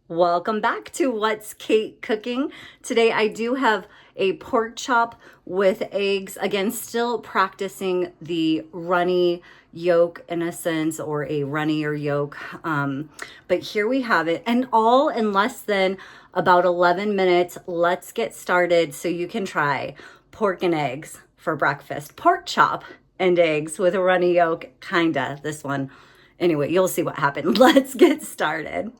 Welcome back to What's Kate Cooking. Today I do have a pork chop with eggs. Again, still practicing the runny yolk in a sense, or a runnier yolk. But here we have it, and all in less than about 11 minutes. Let's get started so you can try pork and eggs for breakfast. Pork chop and eggs with a runny yolk, kinda, this one. Anyway, you'll see what happened. Let's get started.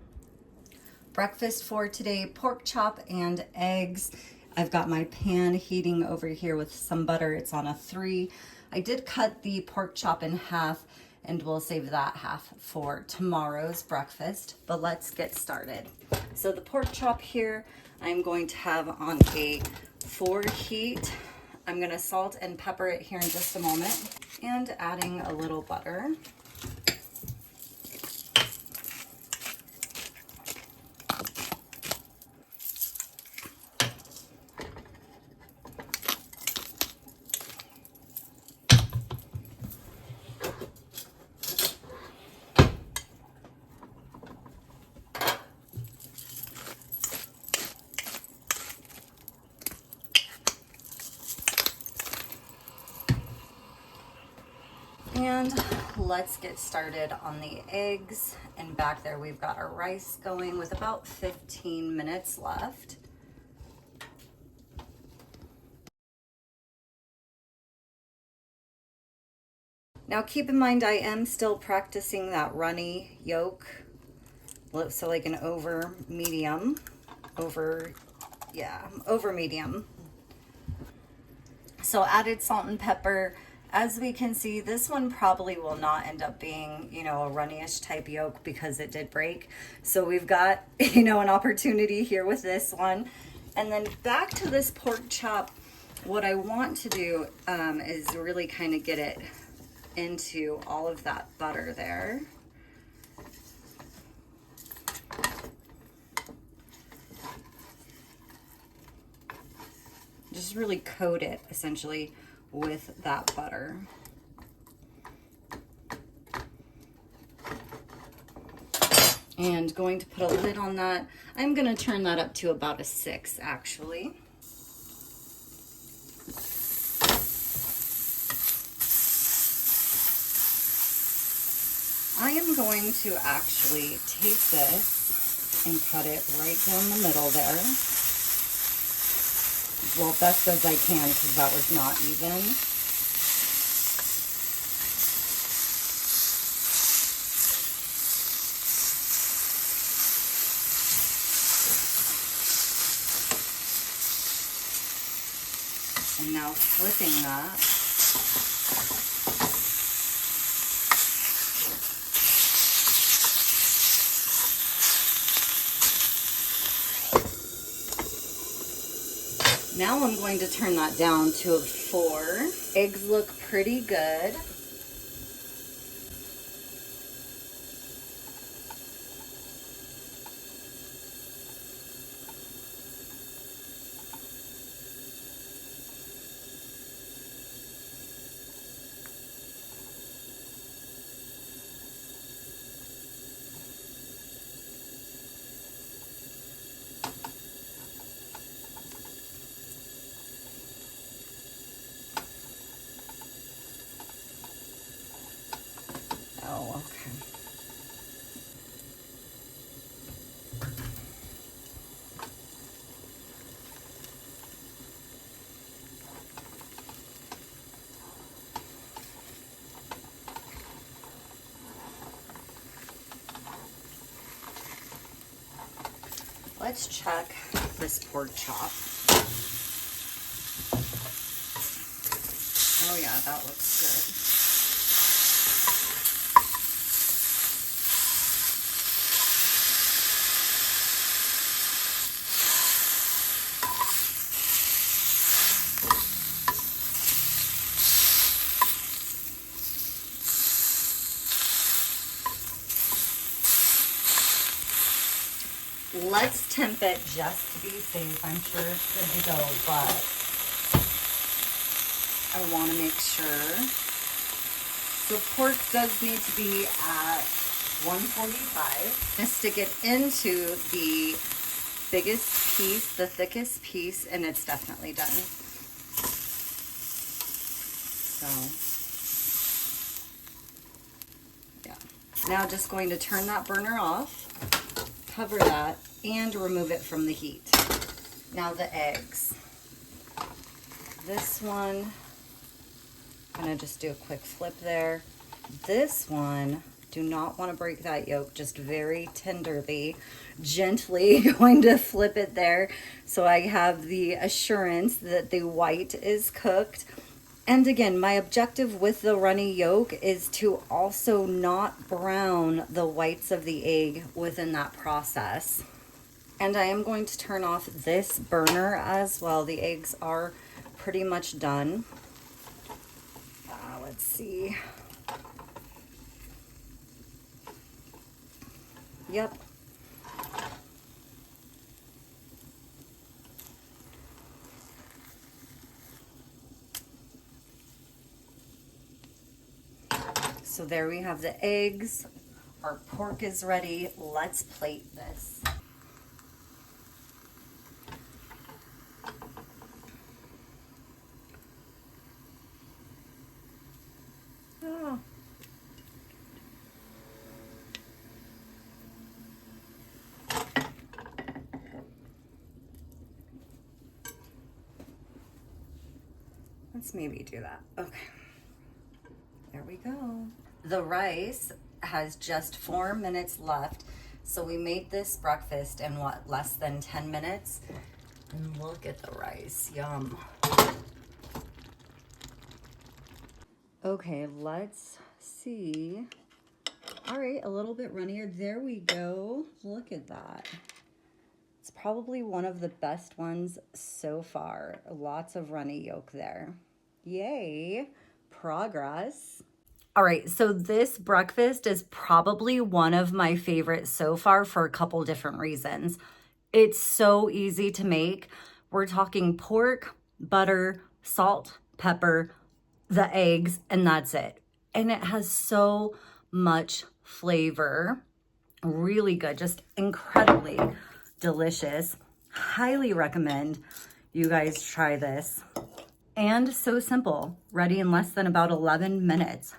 Breakfast for today, pork chop and eggs. I've got my pan heating over here with some butter. It's on a 3. I did cut the pork chop in half, and we'll save that half for tomorrow's breakfast, but let's get started. So the pork chop here, I'm going to have on a 4 heat. I'm gonna salt and pepper it here in just a moment, and adding a little butter. And let's get started on the eggs. And back there we've got our rice going with about 15 minutes left. Now keep in mind I am still practicing that runny yolk. So like an over medium. Over medium. So added salt and pepper. As we can see, this one probably will not end up being, a runny-ish type yolk because it did break. So we've got, an opportunity here with this one. And then back to this pork chop, what I want to do is really kind of get it into all of that butter there. Just really coat it, essentially, with that butter. And going to put a lid on that. I'm going to turn that up to about a 6, actually. I am going to actually take this and cut it right down the middle there. Well, best as I can, because that was not even. And now flipping that. Now I'm going to turn that down to a 4. Eggs look pretty good. Oh, okay. Let's check this pork chop. Oh yeah, that looks good. Let's temp it just to be safe. I'm sure it's good to go, but I want to make sure. So pork does need to be at 145. And stick it into the biggest piece, the thickest piece, and it's definitely done. So, yeah. Now just going to turn that burner off, cover that, and remove it from the heat. Now the eggs. This one, I'm gonna just do a quick flip there. This one, do not want to break that yolk, just very tenderly, gently going to flip it there so I have the assurance that the white is cooked. And again, my objective with the runny yolk is to also not brown the whites of the egg within that process. And I am going to turn off this burner as well. The eggs are pretty much done. Let's see. Yep. So there we have the eggs. Our pork is ready. Let's plate this. Oh. Let's maybe do that. Okay. There we go. The rice has just 4 minutes left. So we made this breakfast in what, less than 10 minutes? And look at the rice, yum. Okay, let's see. All right, a little bit runnier. There we go. Look at that. It's probably one of the best ones so far. Lots of runny yolk there. Yay, progress. All right, so this breakfast is probably one of my favorites so far for a couple different reasons. It's so easy to make. We're talking pork, butter, salt, pepper, the eggs, and that's it. And it has so much flavor. Really good, just incredibly delicious. Highly recommend you guys try this. And so simple, ready in less than about 11 minutes.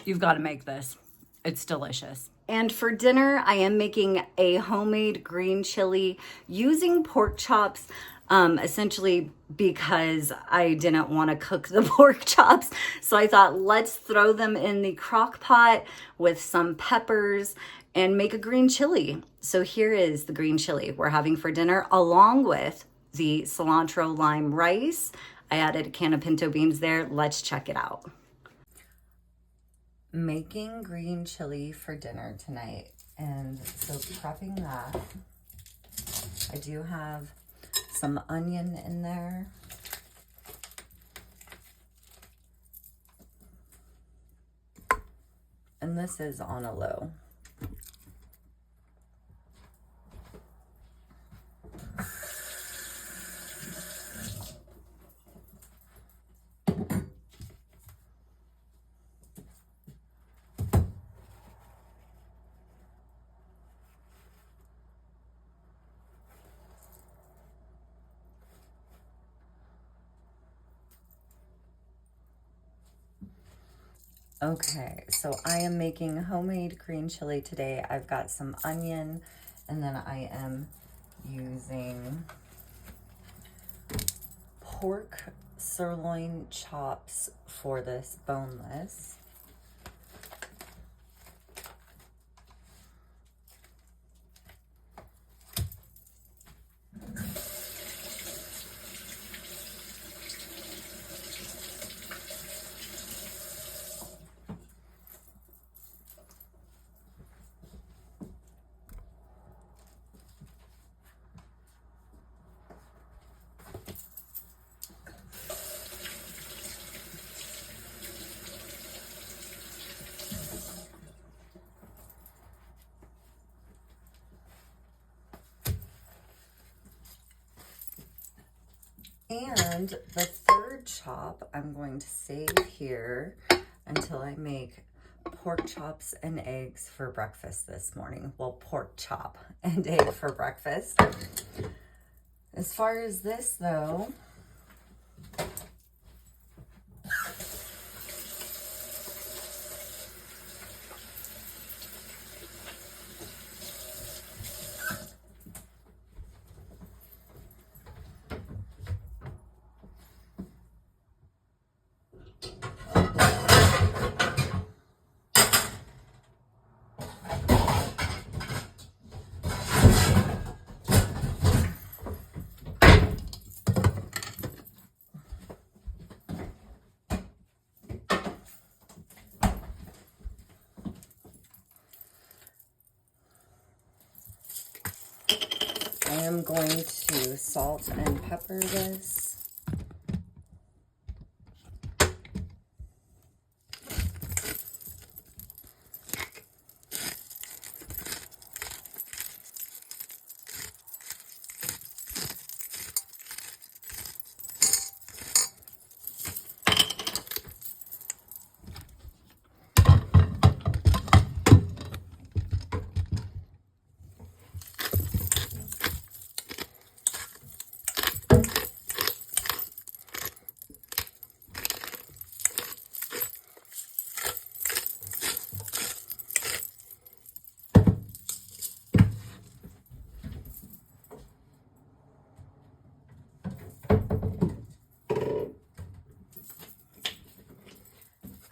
You've got to make this. It's delicious. And for dinner, I am making a homemade green chili using pork chops, essentially because I didn't want to cook the pork chops. So I thought, let's throw them in the crock pot with some peppers and make a green chili. So here is the green chili we're having for dinner, along with the cilantro lime rice. I added a can of pinto beans there. Let's check it out. Making green chili for dinner tonight, and so prepping that. I do have some onion in there. And this is on a low. Okay, so I am making homemade green chili today. I've got some onion, and then I am using pork sirloin chops for this, boneless. And the third chop I'm going to save here until I make pork chops and eggs for breakfast this morning. Well, pork chop and egg for breakfast. As far as this though, I am going to salt and pepper this.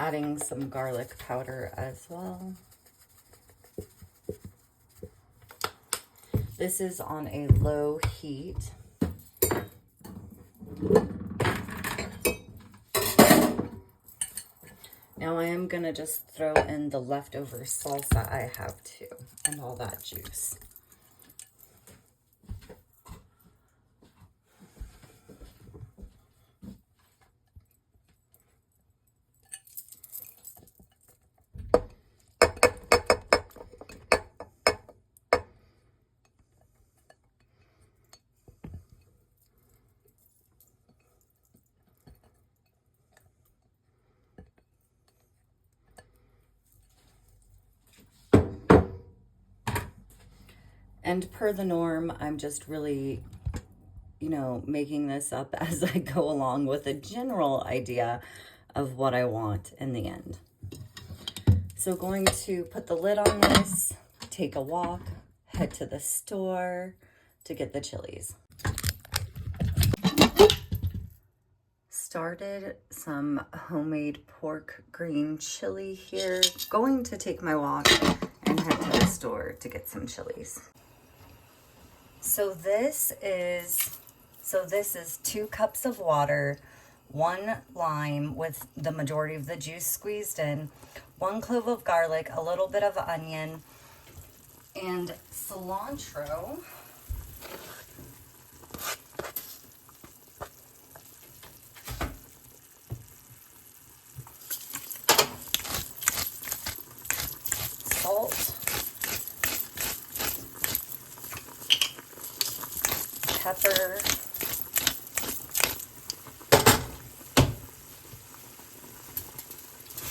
Adding some garlic powder as well. This is on a low heat. Now I am gonna just throw in the leftover salsa I have too, and all that juice. And per the norm, I'm just really, making this up as I go along with a general idea of what I want in the end. So going to put the lid on this, take a walk, head to the store to get the chilies. Started some homemade pork green chili here. Going to take my walk and head to the store to get some chilies. So this is 2 cups of water, 1 lime with the majority of the juice squeezed in, 1 clove of garlic, a little bit of onion, and cilantro. Salt. Pepper,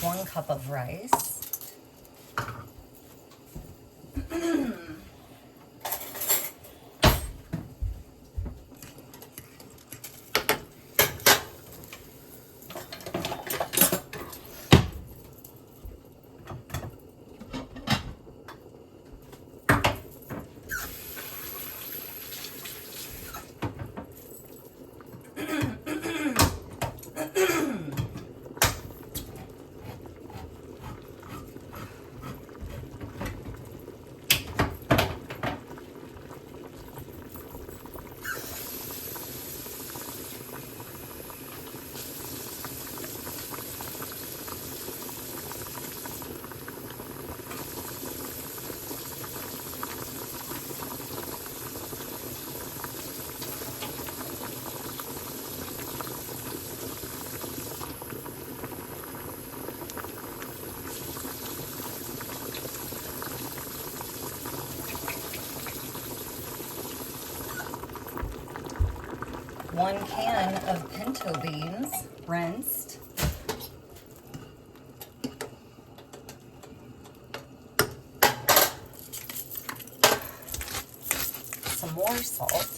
1 cup of rice, 1 can of pinto beans, rinsed. Some more salt.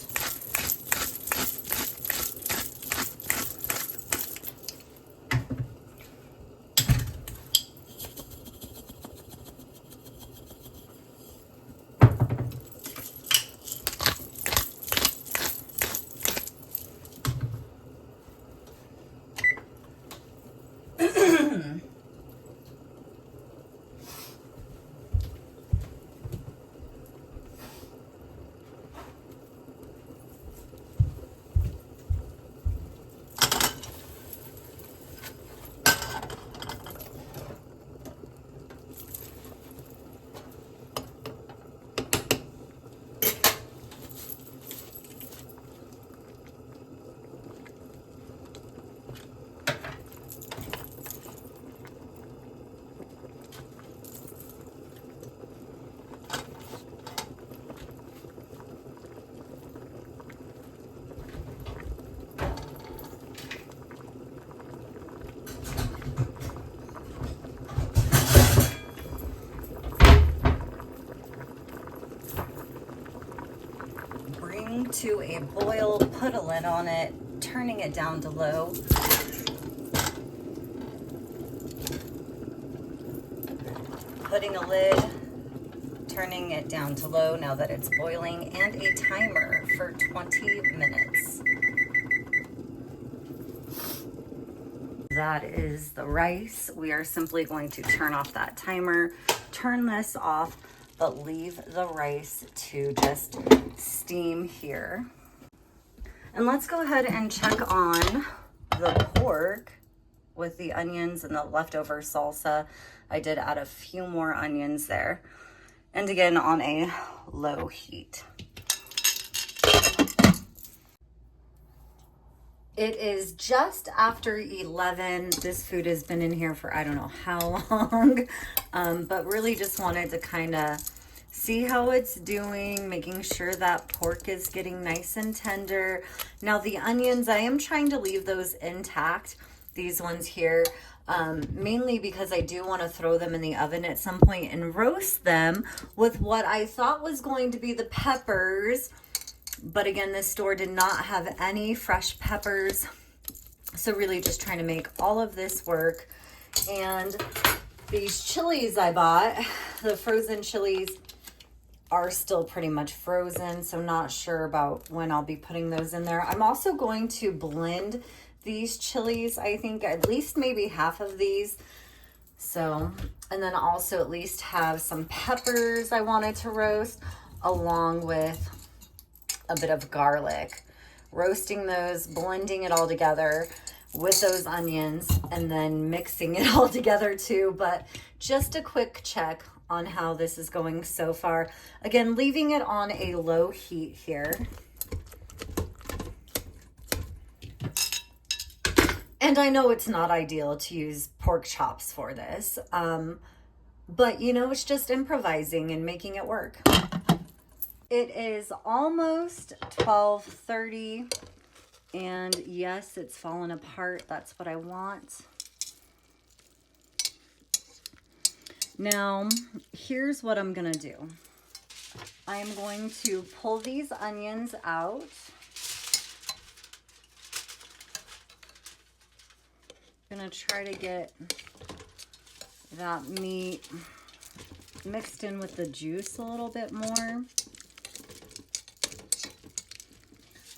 Bring to a boil, put a lid on it, turning it down to low. Putting a lid, turning it down to low now that it's boiling, and a timer for 20 minutes. That is the rice. We are simply going to turn off that timer, turn this off, but leave the rice to just steam here. And let's go ahead and check on the pork with the onions and the leftover salsa. I did add a few more onions there. And again, on a low heat. It is just after 11. This food has been in here for I don't know how long, but really just wanted to kind of see how it's doing, making sure that pork is getting nice and tender. Now the onions, I am trying to leave those intact, these ones here, mainly because I do want to throw them in the oven at some point and roast them with what I thought was going to be the peppers. But again, this store did not have any fresh peppers. So really just trying to make all of this work. And these chilies I bought, the frozen chilies, are still pretty much frozen. So not sure about when I'll be putting those in there. I'm also going to blend these chilies. I think at least maybe half of these. So, and then also at least have some peppers I wanted to roast along with a bit of garlic, roasting those, blending it all together with those onions, and then mixing it all together too. But just a quick check on how this is going so far. Again, leaving it on a low heat here. And I know it's not ideal to use pork chops for this, but you know, it's just improvising and making it work. It is almost 12:30, and yes, it's fallen apart. That's what I want. Now, here's what I'm gonna do. I'm going to pull these onions out. I'm gonna try to get that meat mixed in with the juice a little bit more.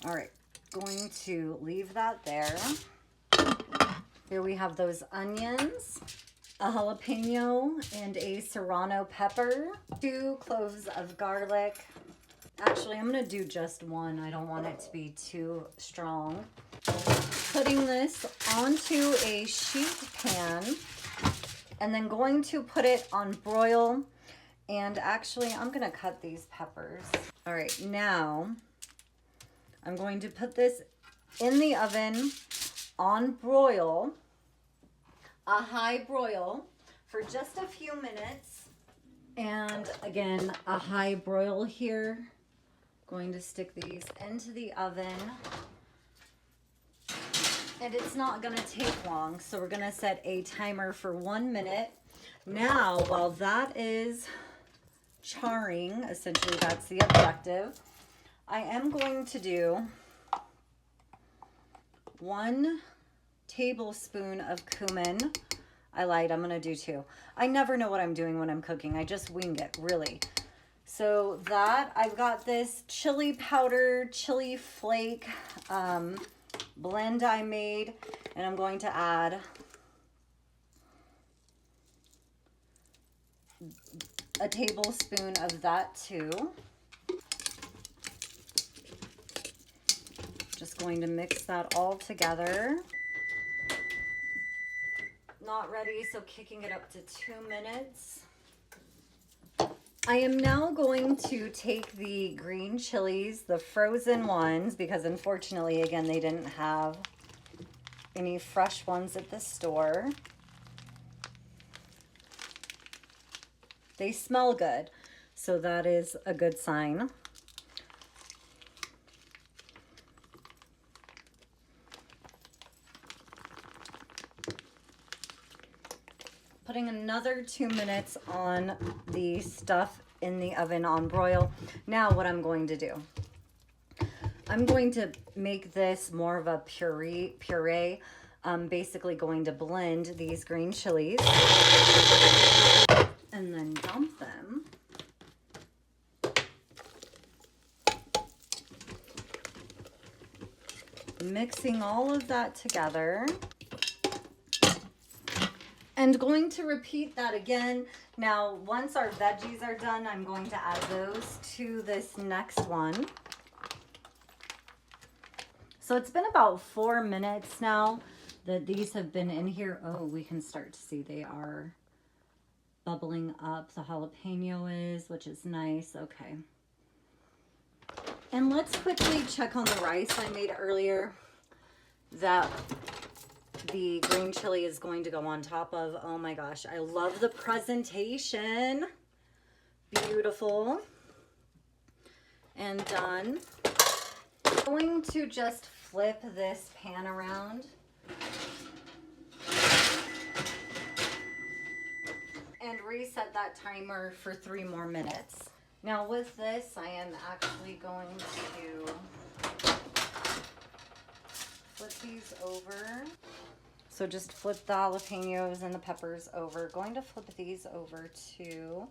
All right, going to leave that there. Here we have those onions, a jalapeno and a serrano pepper, 2 cloves of garlic. Actually, I'm gonna do just 1. I don't want it to be too strong. Putting this onto a sheet pan and then going to put it on broil. And actually, I'm gonna cut these peppers. All right, now I'm going to put this in the oven on broil, a high broil, for just a few minutes. And again, a high broil here. Going to stick these into the oven And it's not gonna take long, so we're gonna set a timer for 1 minute. Now, while that is charring, essentially that's the objective, I am going to do 1 tablespoon of cumin. I lied, I'm gonna do 2. I never know what I'm doing when I'm cooking. I just wing it, really. So that, I've got this chili powder, chili flake blend I made, and I'm going to add a tablespoon of that too. Just going to mix that all together. Not ready, so kicking it up to 2 minutes. I am now going to take the green chilies, the frozen ones, because unfortunately, again, they didn't have any fresh ones at the store. They smell good, so that is a good sign. Putting another 2 minutes on the stuff in the oven on broil. Now what I'm going to do, I'm going to make this more of a puree. I'm basically going to blend these green chilies and then dump them. Mixing all of that together. And going to repeat that again. Now, once our veggies are done, I'm going to add those to this next one. So it's been about 4 minutes now that these have been in here. Oh, we can start to see they are bubbling up. The jalapeno is, which is nice. Okay. And let's quickly check on the rice I made earlier that the green chili is going to go on top of. Oh my gosh, I love the presentation. Beautiful. And done. I'm going to just flip this pan around and reset that timer for 3 more minutes. Now with this, I am actually going to flip these over. So just flip the jalapenos and the peppers over. Going to flip these over too.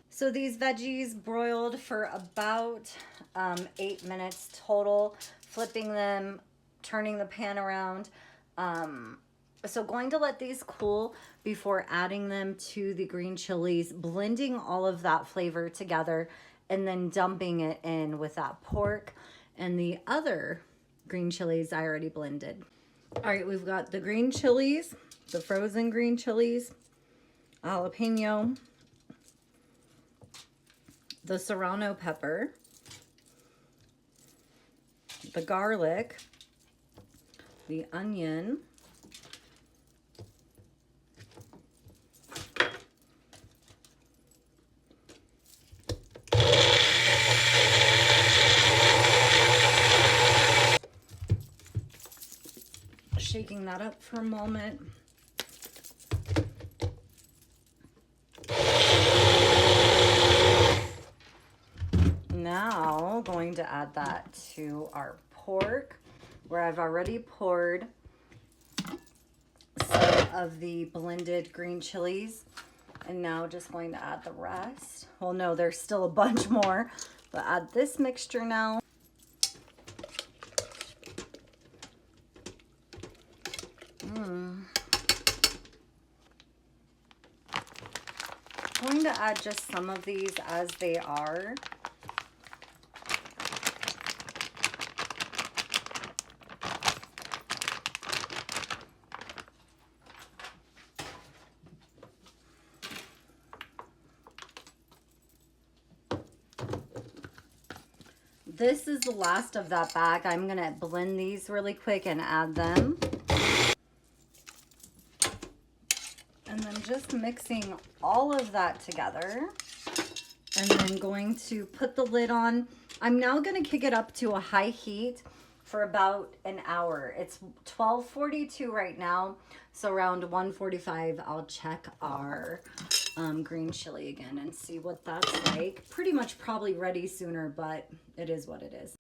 So these veggies broiled for about 8 minutes total. Flipping them, turning the pan around. So going to let these cool before adding them to the green chilies, blending all of that flavor together, and then dumping it in with that pork and the other green chilies I already blended. All right, we've got the green chilies, the frozen green chilies, jalapeno, the serrano pepper, the garlic, the onion, shaking that up for a moment. Now going to add that to our pork, where I've already poured some of the blended green chilies, and now just going to add the rest. Well, no, there's still a bunch more, but add this mixture now. I'm going to add just some of these as they are. This is the last of that bag. I'm going to blend these really quick and add them. And then just mixing all of that together And then going to put the lid on. I'm now going to kick it up to a high heat for about an hour. It's 12:42 right now, so around 1:45 I'll check our green chili again and see what that's like. Pretty much probably ready sooner, but it is what it is.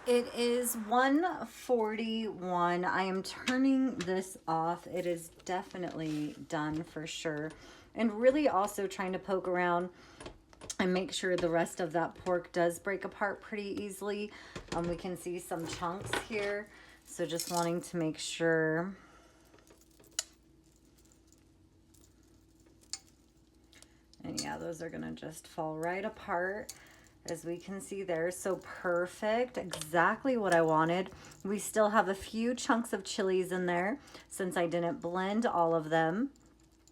It is 1:41. I am turning this off. It is definitely done for sure. And really also trying to poke around and make sure the rest of that pork does break apart pretty easily. We can see some chunks here, so just wanting to make sure. And yeah, those are gonna just fall right apart, as we can see there. So perfect, exactly what I wanted. We still have a few chunks of chilies in there since I didn't blend all of them.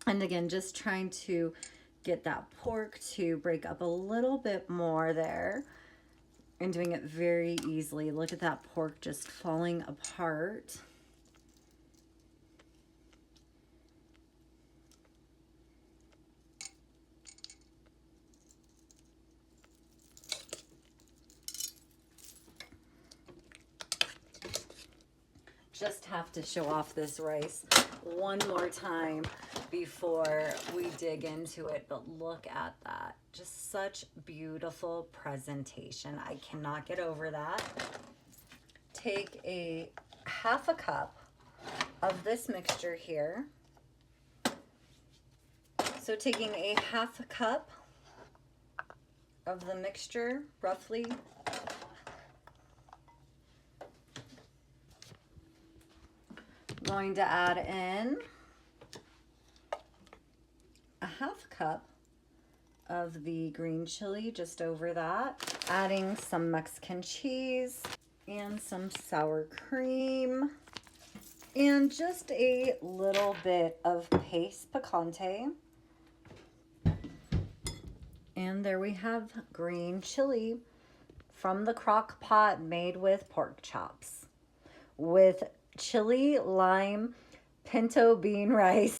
And again, just trying to get that pork to break up a little bit more there and doing it very easily. Look at that pork just falling apart. Just have to show off this rice one more time before we dig into it, but look at that. Just such beautiful presentation. I cannot get over that. Take a half a cup of this mixture here. So taking a half a cup of the mixture, roughly. Going to add in a half cup of the green chili, just over that. Adding some Mexican cheese and some sour cream and just a little bit of paste picante. And there we have green chili from the crock pot made with pork chops with chili, lime, pinto bean rice.